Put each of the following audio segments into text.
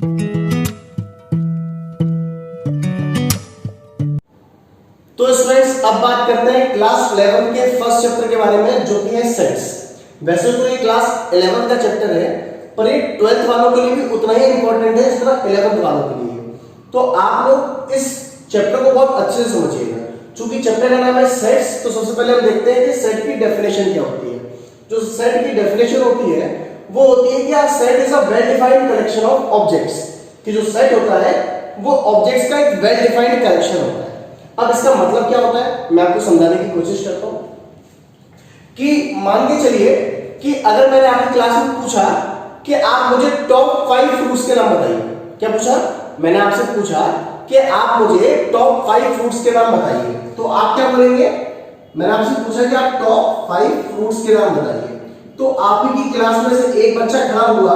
तो स्टूडेंट्स अब बात करते हैं क्लास 11 के फर्स्ट चैप्टर के बारे में, जो कि है सेट्स। वैसे तो ये क्लास 11 का चैप्टर है, पर ये 12th वालों के लिए भी उतना ही इंपॉर्टेंट है जितना 11th वालों के लिए। तो आप लोग इस चैप्टर को बहुत अच्छे से समझिएगा। चूंकि चैप्टर का नाम है सेट्स, तो सबसे पहले हम देखते हैं कि सेट की डेफिनेशन क्या होती है। जो सेट की डेफिनेशन होती है वो होती है कि set is a well defined collection of objects. कि जो सेट होता है वो ऑब्जेक्ट्स का एक वेल डिफाइंड कलेक्शन होता है। अब इसका मतलब क्या होता है मैं आपको समझाने की कोशिश करता हूं। कि मान के चलिए कि अगर मैंने आपकी क्लास में पूछा कि आप मुझे टॉप 5 फ्रूट्स के नाम बताइए। क्या पूछा? मैंने आपसे पूछा कि आप मुझे टॉप 5 फ्रूट्स के नाम बताइए, तो आप क्या बोलेंगे? मैंने आपसे पूछा कि आप टॉप 5 फ्रूट्स के नाम बताइए, तो आप ही की क्लास में से एक बच्चा खड़ा हुआ,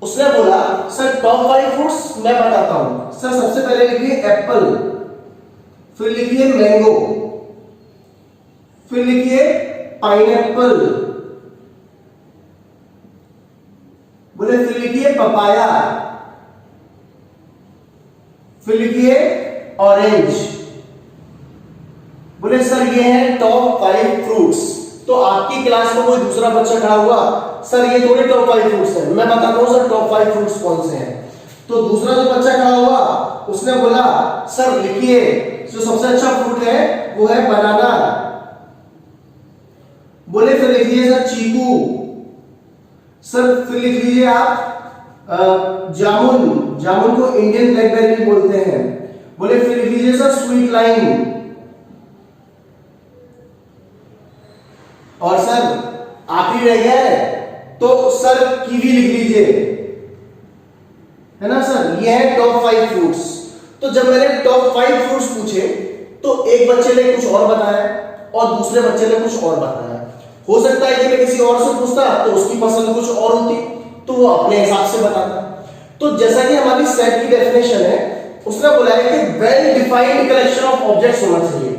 उसने बोला सर टॉप 5 फ्रूट्स मैं बताता हूं। सर सबसे पहले लिखिए एप्पल, फिर लिखिए मैंगो, फिर लिखिए पाइनएप्पल, बोले फिर लिखिए पपाया, फिर लिखिए ऑरेंज। बोले सर ये है टॉप 5 फ्रूट्स। तो आपकी क्लास में कोई दूसरा बच्चा खड़ा हुआ, सर ये थोड़े टॉप 5 फ्रूट्स हैं, मैं बताता हूं सर टॉप 5 फ्रूट्स कौन से हैं। तो दूसरा जो बच्चा खड़ा हुआ उसने बोला सर लिखिए जो सबसे अच्छा फ्रूट है वो है बनाना। बोले फिर लिख लीजिए सर चीकू, सर फिर लिख लीजिए आप जामुन, जामुन को इंडियन ब्लैकबेरी बोलते हैं। बोले फिर लिख लीजिए सर स्वीट लाइम, और सर आप ही रह गए तो सर कीवी लिख लीजिए, है ना सर। ये है टॉप 5 फ्रूट्स। तो जब मैंने टॉप 5 फ्रूट्स पूछे तो एक बच्चे ने कुछ और बताया और दूसरे बच्चे ने कुछ और बताया। हो सकता है कि मैं किसी और से पूछता तो उसकी पसंद कुछ और होती, तो वो अपने हिसाब से बताता। तो जैसा कि हमारी सेट की डेफिनेशन है, उसने बोला है कि well defined collection of objects होना चाहिए।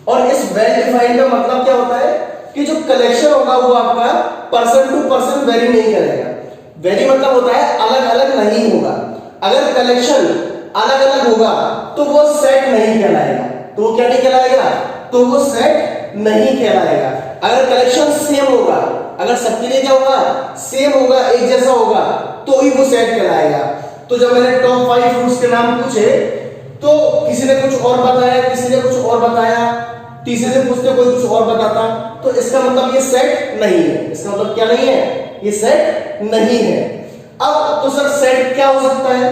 और इस वेल डिफाइंड का मतलब क्या होता है कि जो कलेक्शन होगा वो आपका पर्सन टू पर्सन वेरी नहीं करेगा। वेरी मतलब होता है अलग अलग नहीं होगा। अगर कलेक्शन अलग अलग होगा तो वो सेट नहीं कहलाएगा। तो वो क्या नहीं कहलाएगा? तो वो सेट नहीं कहलाएगा। अगर कलेक्शन सेम होगा, अगर सबके लिए क्या होगा? सेम होगा, एक जैसा होगा, तो ही वो सेट कहलाएगा। तो जब मैंने टॉप 5 फ्रूट्स के नाम पूछे तो किसी ने कुछ और बताया, किसी ने कुछ और बताया, तीसरे से पूछते कोई कुछ और बताता, तो इसका मतलब ये सेट नहीं है। इसका मतलब क्या नहीं है? ये सेट नहीं है। अब तो सर सेट क्या हो सकता है?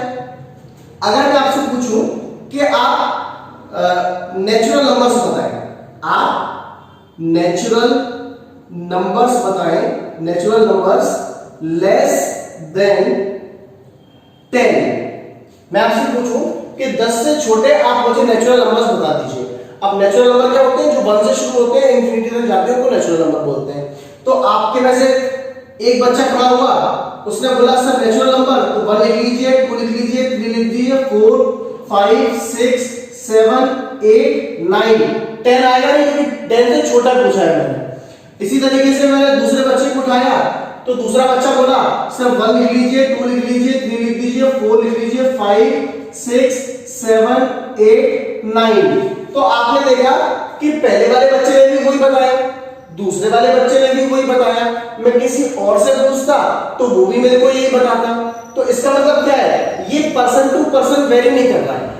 अगर मैं आपसे पूछूं कि आप नेचुरल नंबर्स बताएं, आप नेचुरल नंबर्स बताएं, नेचुरल नंबर्स लेस देन 10। मैं आपसे पूछूं कि 10 से छोटे आप मुझे नेचुरल नंबर्स बता दीजिए। अब नेचुरल नंबर क्या होते हैं? जो 1 से शुरू होते हैं इंफिनिटी तक जाते हैं उनको नेचुरल नंबर बोलते हैं। तो आपके में से एक बच्चा खड़ा हुआ, उसने बोला सर नेचुरल नंबर, तो 1 लिख लीजिए, 2 लिख लीजिए, 3 लिख लीजिए, 4 5 6 7 8 9 10 आएगा नहीं, क्योंकि 10 से छोटा पूछा है मैंने। इसी तरीके से मैंने दूसरे बच्चे को उठाया तो दूसरा बच्चा बोला सर 1 लिख लीजिए, 2 लिख लीजिए, 3 लिख लीजिए, 4 लिख लीजिए, 5 6 7 8 9। तो आपने देखा कि पहले वाले बच्चे ने भी वही बताया, दूसरे वाले बच्चे ने भी वही बताया। मैं किसी और से पूछता तो वो भी मेरे को यही बताता। तो इसका मतलब क्या है? ये पर्सन टू पर्सन वेरी नहीं कर रहा है।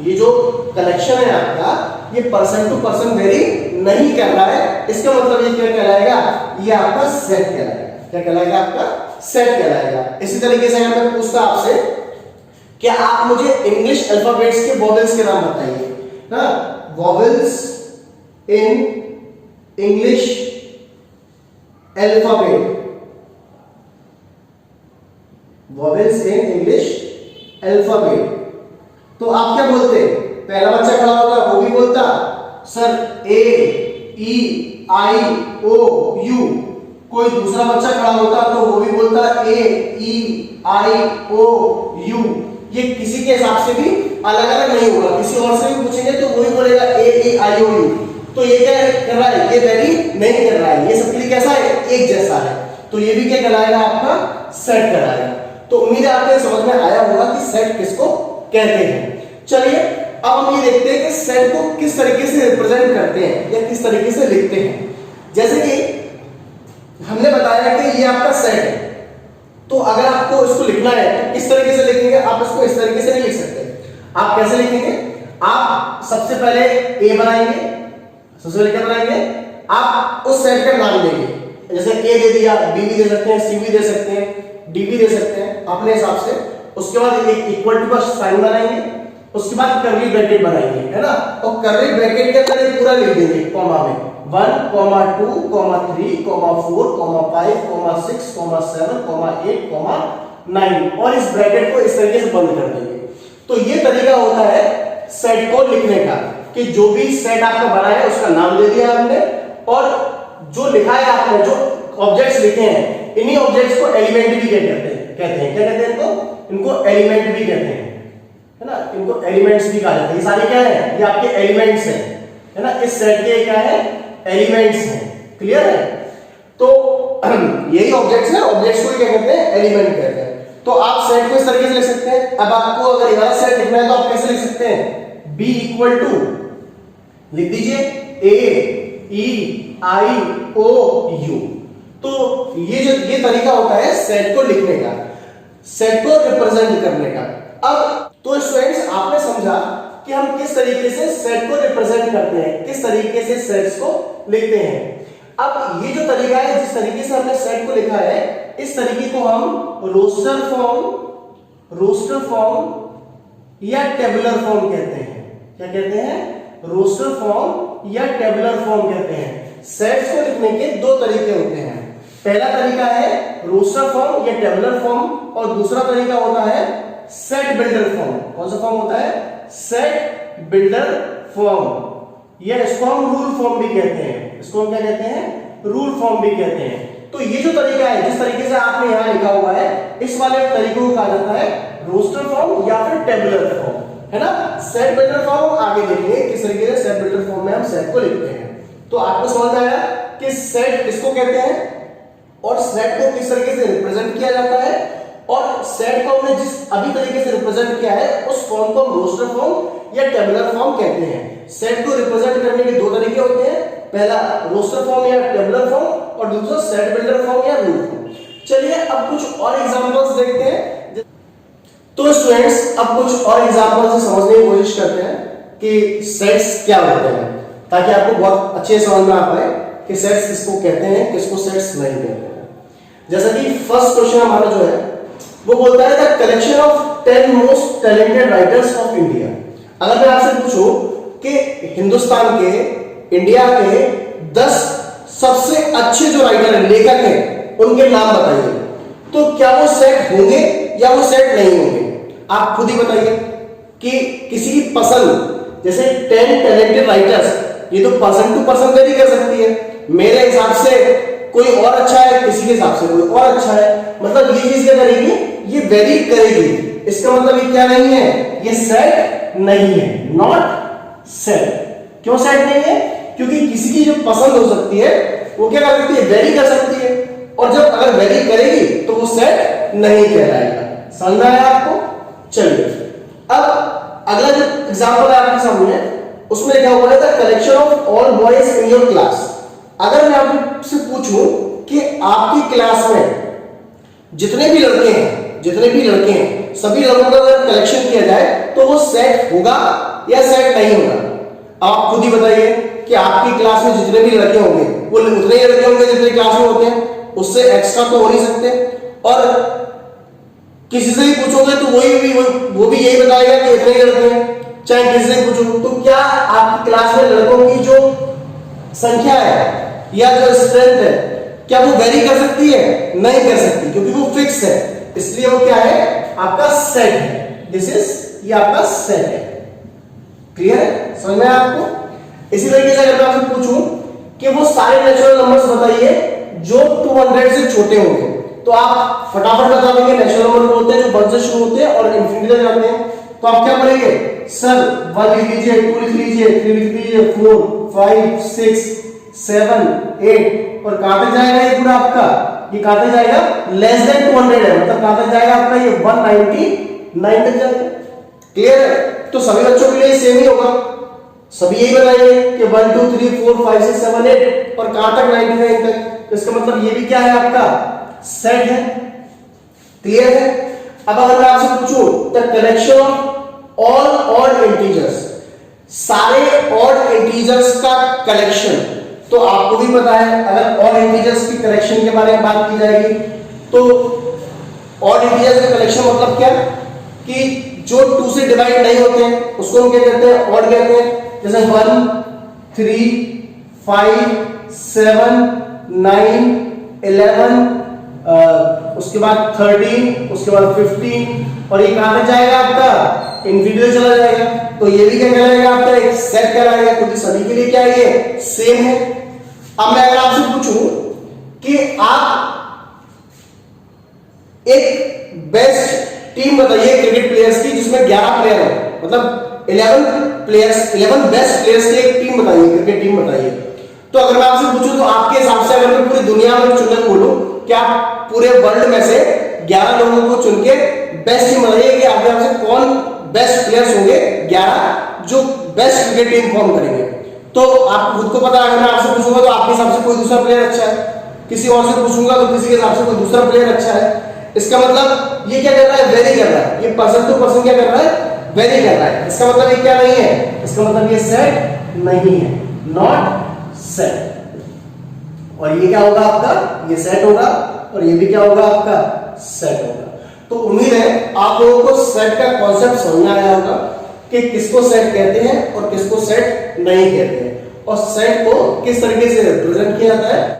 ये जो कलेक्शन है आपका, ये पर्सन टू पर्सन वेरी नहीं कर रहा है। इसका मतलब ये क्या कहलाएगा? ये आपका सेट कहलाएगा। क्या कहलाएगा? आपका सेट कहलाएगा। इसी तरीके से अगर मैं पूछता आपसे कि आप मुझे इंग्लिश अल्फाबेट्स के वॉवेल्स के नाम बताइए, ना, vowels in English alphabet, vowels in English alphabet, तो आप क्या बोलते? पहला बच्चा खड़ा होता वो भी बोलता sir A E I O you. कोई दूसरा बच्चा खड़ा होता तो वो भी बोलता ए ई आई ओ यू। ये किसी के हिसाब से भी अलग अलग नहीं होगा। किसी और से भी पूछेंगे तो वही बोलेगा ए ई आई ओ यू। तो ये क्या कर रहा है? ये वेरी नहीं कर रहा है। ये सबके लिए कैसा है? एक जैसा है। तो ये भी क्या कहलाएगा? आपका सेट कहलाएगा। तो उम्मीद है आपको समझ में आया सेट किसको कहते हैं। चलिए अब हम ये देखते हैं कि सेट को किस तरीके से रिप्रेजेंट करते हैं या किस तरीके से लिखते हैं। जैसे कि हमने बताया कि ये आपका सेट है, तो अगर आपको इसको लिखना है तो किस तरीके से लिखेंगे, आप इसको इस तरीके से नहीं लिख सकते। आप कैसे लिखेंगे, आप सबसे पहले ए बनाएंगे, सबसे पहले क्या बनाएंगे, आप उस सेट का नाम देंगे, जैसे ए दे दिया, बी भी दे सकते हैं, सी भी दे सकते हैं, डी भी दे सकते हैं अपने हिसाब से। उसके बाद एक इक्वल टू का साइन बनाएंगे, उसके बाद कर्ली ब्रैकेट बनाएंगे, है ना, और कर्ली ब्रैकेट के अंदर पूरा लिख देंगे कॉमा में 1, 2, 3, 4, 5, 6, 7, 8, 9 और इस ब्रैकेट को इस तरीके से बंद कर देंगे। तो ये तरीका होता है सेट को लिखने का कि जो भी सेट आपका बना है उसका नाम दे दिया हमने और जो लिखा है आपने, जो ऑब्जेक्ट्स लिखे हैं, इन्हीं ऑब्जेक्ट्स को एलिमेंट भी कहते हैं। क्या कहते हैं इनको एलिमेंट भी कहते हैं, है ना, इनको एलिमेंट्स भी कहा जाता है। ये सारे क्या है, ये आपके एलिमेंट्स हैं, है ना, इस सेट के क्या है, एलिमेंट्स हैं। क्लियर है, तो यही ऑब्जेक्ट्स है, ऑब्जेक्ट्स को क्या कहते हैं, एलिमेंट कहते हैं। तो आप सेट को इस तरीके से लिख सकते हैं। अब आपको अगर ये वाला सेट लिखना है तो आप कैसे लिख सकते हैं, बी इक्वल टू लिख दीजिए ए ई आई ओ यू। तो ये तरीका होता है सेट को लिखने का, सेट को रिप्रेजेंट करने का। अब तो स्टूडेंट्स आपने समझा कि हम किस तरीके से सेट को रिप्रेजेंट करते हैं, किस तरीके से सेट्स को लिखते हैं। अब ये जो तरीका है, जिस तरीके से हमने सेट को लिखा है, इस तरीके को हम रोस्टर फॉर्म या टेबुलर फॉर्म कहते हैं। क्या कहते हैं, रोस्टर फॉर्म या टेबुलर फॉर्म कहते हैं। सेट्स को लिखने के दो तरीके होते हैं। पहला तरीका है रोस्टर फॉर्म या टेबुलर फॉर्म और दूसरा तरीका होता है सेट बिल्डर फॉर्म। कौन सा फॉर्म होता है, सेट बिल्डर फॉर्म, या इसको हम रूल फॉर्म भी कहते हैं। इसको हम क्या कहते हैं, रूल फॉर्म भी कहते हैं। तो ये जो तरीका है, जिस तरीके से आपने यहां लिखा हुआ है, इस वाले तरीकों को कहा जाता है रोस्टर फॉर्म या फिर टेबुलर फॉर्म, है ना। सेट बिल्डर फॉर्म आगे देखेंगे किस तरीके से सेट बिल्डर फॉर्म में हम सेट को लिखते हैं। तो आपको समझ आया कि सेट किसको कहते हैं और सेट को किस तरीके से रिप्रेजेंट किया जाता है, और सेट को हमने जिस अभी तरीके से रिप्रेजेंट किया है उस फॉर्म को हम रोस्टर फॉर्म या टेबुलर फॉर्म कहते हैं। सेट को रिप्रेजेंट करने के दो तरीके होते हैं, पहला रोस्टर फॉर्म या टेबुलर फॉर्म और दूसरा सेट बिल्डर फॉर्म या रूल फॉर्म। चलिए अब कुछ और एग्जांपल्स देखते हैं। तो स्टूडेंट्स अब कुछ और एग्जांपल से समझने की कोशिश करते हैं कि सेट्स क्या होते हैं, ताकि आपको बहुत अच्छे से समझ में आ पाए कि सेट्स किसको कहते हैं, किसको सेट्स नहीं कहते हैं। जैसा कि फर्स्ट क्वेश्चन हमारा जो है वो बोलता है the collection of 10 most talented writers of India. अगर मैं आपसे पूछूं कि हिंदुस्तान के, इंडिया के 10 सबसे अच्छे जो राइटर हैं, लेखक हैं, उनके नाम बताइए, तो क्या वो सेट होंगे या वो सेट नहीं होंगे? आप खुद ही बताइए कि किसी की पसंद, जैसे 10 टैलेंटेड राइटर्स, ये तो पर्सन टू पर्सन वेरी कर सकती है। मेरे हिसाब से कोई और अच्छा है, किसी के हिसाब से कोई और अच्छा है, मतलब ये चीज क्या करेगी, ये वेरी करेगी। इसका मतलब ये क्या नहीं है, ये सेट नहीं है, नॉट सेट। क्यों सेट नहीं है? क्योंकि किसी की जो पसंद हो सकती है वो क्या कर सकती है, वेरी कर सकती है, और जब अगर वेरी करेगी तो वो सेट नहीं कहलाएगा। समझ में आया आपको? चलिए अब अगला जो एग्जांपल है आपके सामने, उसमें लिखा हुआ है the collection of all boys in your class. अगर मैं आपसे पूछूं कि आपकी क्लास में जितने भी लड़के हैं, सभी लड़कों का अगर कलेक्शन किया जाए तो वो सेट होगा या सेट नहीं होगा? आप खुद ही बताइए कि आपकी क्लास में जितने भी लड़के होंगे वो उतने ही लड़के होंगे जितने क्लास में होते हैं, उससे एक्स्ट्रा तो हो नहीं सकते। और किसी से भी पूछोगे तो वो भी यही बताएगा कि इतने ही लड़के हैं। चाहे किसी से पूछो तो क्या आपकी क्लास में लड़कों की जो संख्या है या जो स्ट्रेंथ है, क्या वो वेरी कर सकती है? नहीं कर सकती, क्योंकि वो फिक्स है। इसलिए वो क्या है, आपका सेट है। दिस इज, ये आपका सेट है। क्लियर है, समझ में आपको? इसी तरीके से अगर मैं आपसे पूछूं कि वो सारे नेचुरल नंबर्स बताइए जो 200 से छोटे होंगे, तो आप फटाफट बता देंगे नेचुरल नंबर होते हैं जो 1 से शुरू होते हैं और इंफिनिटी तक जाते हैं। तो आप क्या करेंगे, सर 1 लिख लीजिए, 2 लिख लीजिए, 3 लिख लीजिए, 4 5 6 7 8, और कहां तक जाएगा ये पूरा आपका, ये कहां तक जाएगा, लेस देन 200 है, मतलब कहां तक जाएगा आपका ये 192 9 तक जाएगा। क्लियर है? तो सभी बच्चों के लिए सेम ही होगा, सभी यही बनाएंगे कि 1 2 3 4 5 6 7 8 और कहां तक 99 तक। तो इसका मतलब ये भी क्या है, आपका सेट है। क्लियर है? अब अगर मैं आपसे पूछूं the collection of all odd integers, सारे ऑड इंटीजर्स का कलेक्शन, तो आपको भी पता है अगर ऑड इंटीजर्स की कलेक्शन के बारे में बात की जाएगी तो ऑड इंटीजर्स का कलेक्शन मतलब क्या, कि जो 2 से डिवाइड नहीं होते हैं उसको हम क्या कहते हैं, ऑड कहते हैं। जैसे 1 3 5 7 9 11 उसके बाद 13, उसके बाद 15 और ये कहां तक जाएगा आपका, इंफिनिटी चला जाएगा। तो ये भी क्या कहलाएगा आपका, एक सेट कहलाएगा, क्योंकि सभी के लिए क्या है, ये सेम है। अब मैं अगर आपसे पूछूं कि आप एक बेस्ट टीम बताइए क्रिकेट प्लेयर्स की जिसमें 11 प्लेयर हो, मतलब 11 बेस्ट प्लेयर्स की एक टीम बताइए, क्रिकेट टीम बताइए। तो अगर मैं आपसे पूछूं तो आपके हिसाब से अगर मैं पूरी दुनिया में चुनकर बोलूं कि आप पूरे वर्ल्ड में से 11 लोगों को चुन के बेस्ट टीम बताइए कि आपके हिसाब से कौन बेस्ट प्लेयर्स होंगे 11 जो बेस्ट क्रिकेट टीम फॉर्म करेंगे। तो आप खुद को पता है, अगर मैं आपसे पूछूंगा तो आपके हिसाब से कोई दूसरा प्लेयर अच्छा है, किसी और से पूछूंगा तो किसी के हिसाब से कोई दूसरा प्लेयर अच्छा है। इसका मतलब ये क्या कर रहा है, वेरी कर रहा है, ये पर्सन टू पर्सन क्या कर रहा है, वेरी कर रहा है। इसका मतलब ये क्या नहीं है, इसका मतलब ये सेट नहीं है, नॉट सेट। और ये क्या होगा आपका, ये सेट होगा और ये भी क्या होगा आपका, सेट होगा। तो उम्मीद है आप लोगों को सेट का कॉन्सेप्ट समझ में आया होगा कि किसको सेट कहते हैं और किसको सेट नहीं कहते हैं, और सेट को किस तरीके से रिप्रेजेंट किया जाता है।